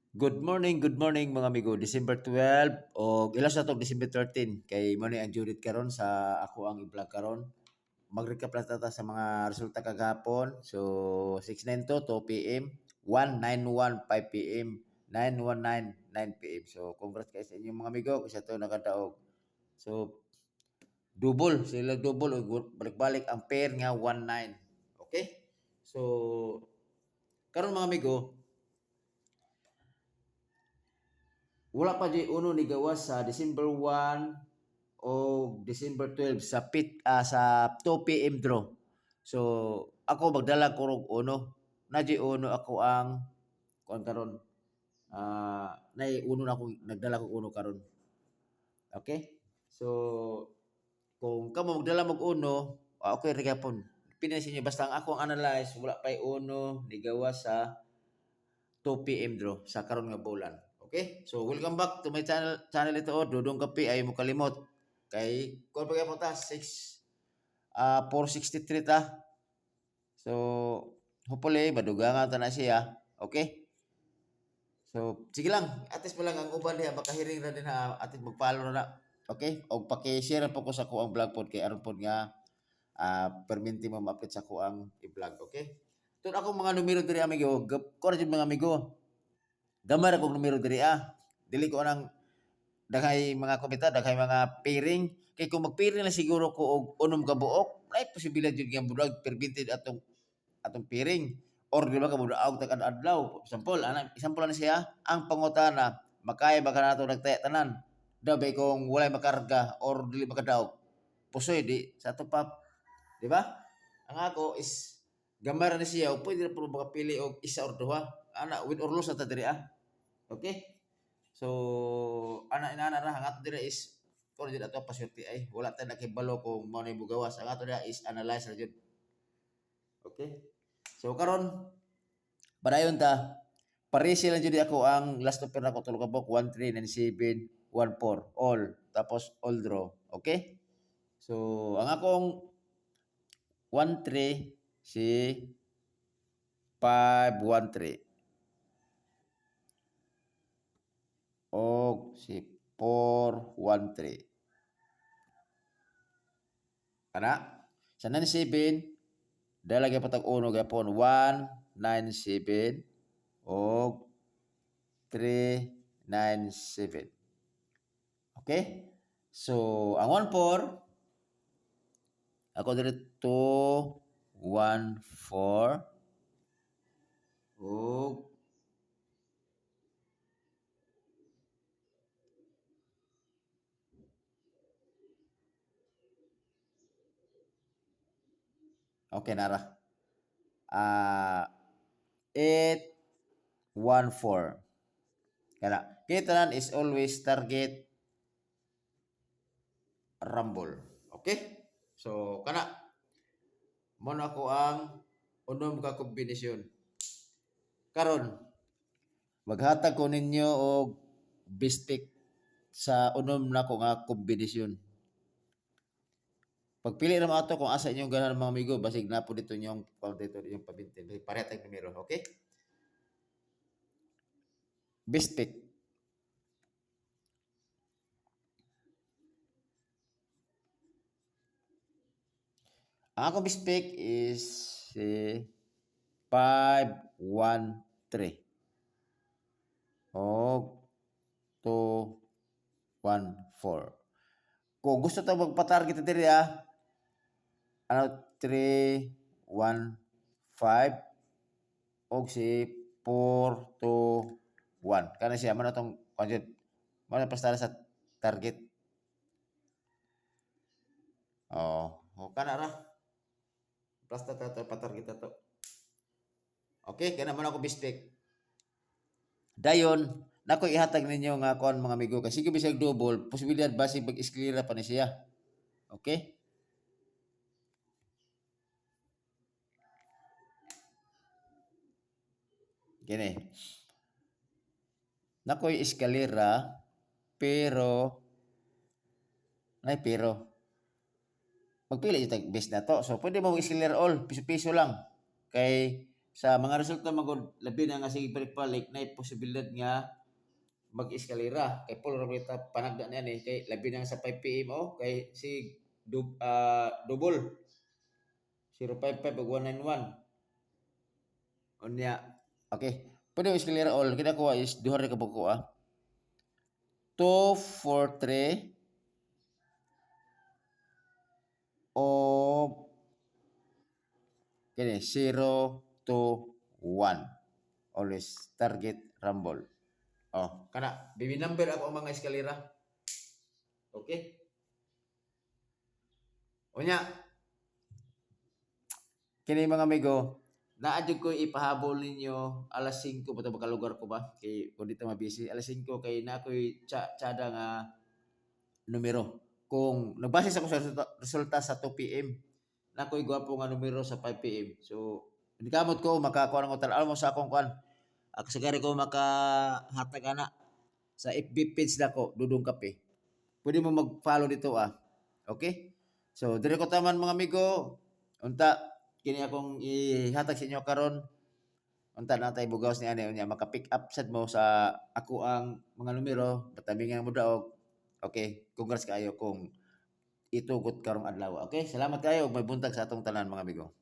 Good morning mga amigo. December 12 o ilas na to December 13 kay mo ni ang Judith karon sa ako ang i-vlog karon. Mag-recap lang tata sa mga resulta kagahapon. So 692 2 PM, 191 5 PM, 919 9 PM. So congrats kayo sa inyong mga amigo kasi ito nakadaog. So double balik-balik ang pair nga 19. Okay? So karon mga amigo, wala pa di uno ni gawas sa December 1 o December 12 sa sa 2 PM draw. So ako magdala ko og uno. Na di uno ako ang kuan karon. Nay uno na ako nagdala ko uno karon. Okay? So kung kamo magdala mag uno, okay ra gyapon. Pili sa inyo basta ang ako ang analyze wala pay uno ni gawas sa 2 PM draw sa karon nga bulan. Okay? So welcome back to my channel ito Dudong Kapi ay mo kalimot. Kay kung pa gyapon ta 463 ta. So hopefully madugangan ta na siya. Okay? So sige lang, atis pa lang ang uban diha makahiring na din ha atis mag-follow na. Okay? Og paki-share po ko sa ko ang vlog pod kay aron pod nga perminti mo ma-update sa ko ang i-vlog. Okay? Tun ako mga numero diri amigo, ko mga amigo. Gamar akong numero diri Dili ko nang daghay mga komita, daghay mga pairing. Kay kung magpairing na siguro ko og unom ka buok, ay posibilidad jud nga bulag permitted atong pairing. Or di ba ka budaog tag adlaw. Example na siya, ang pangutana, makaya ba ka nato nagtaya tanan? Daw kung walay makarga or dili makadaog. Pusoy di sa top, di ba? Ang ako is gamar na siya, pwede na po makapili og isa or duha. Ana with or lose na ta diri Okay? So, ana ra ang ato dira is kung dito ato pasyente ay wala tay nakibalo kung mao na bugawas. Ang ato dira is analyze ra jud. Okay? So karon padayon ta parisi lang jud ako ang last offer nako tulo ka book 1397 14 all tapos all draw. Okay? So ang akong 13 si 513 og si 413. Ana? Sa 97, dala gyapon tag uno gyapon 197 og 397. Okay? So, ang 14 ako dito 14 og okay nara. 814. Kana. Kita is always target rumble. Okay? So, kana. Mo na ako ang unom ka kombinasyon. Karon, maghatag ko ninyo og bistik sa unom na ko nga kombinasyon. Pagpili naman ato kung asa inyong ganahan mga amigo, basig na po dito yung dito yung pabintin. Pareha tayong numero, okay? Bistik. Ang akong bistik is si 513 o 214. Kung gusto ta magpa-target diri ano 315 og si 421. Kana siya man atong budget. Mana pastara sa target. Kana ra. Basta ta pa-target to. Okay, kana man ako bistek. Dayon, nako ihatag ninyo nga kon mga amigo kasi sige bisag double, posibilidad basig mag-esklera pa ni siya. Okay? Gini. Nakoy eskalera pero magpili yung base na to. So pwede mo eskalera all, piso-piso lang. Kay sa mga resulta magod labi na nga sige balik na posibilidad nga mag-eskalera kay Paul Roberta panagda niya ni kay labi na sa 5 PM kay si double 055 ug 191 unya okay pwede eskalera all kinakuha is duha ra ka buko 2 4 3 o kini 0 2 1 always target rumble kana baby number ako ang mga eskalera okay unya kini mga amigo naadyo ko ipahabol ninyo alas 5 pa lugar ko ba kay kung dito mabisi alas 5 kay na ako'y tsada nga numero kung nagbase sa ko sa resulta sa 2 PM na ako'y gwapo nga numero sa 5 PM so kamot ko makakuha ng hotel alam mo sa akong kuan ako sagari ko makahatag ana sa FB page nako Dudong Kape pwede mo mag-follow dito okay so dire ko taman mga amigo unta kini akong ihatag sa inyo karon unta na tay bugaws ni ani unya maka-pick up sad mo sa ako ang mga numero batamingan mo daog okay congrats kayo kung itugot karong adlaw okay salamat kayo ug may buntag sa atong tanan mga amigo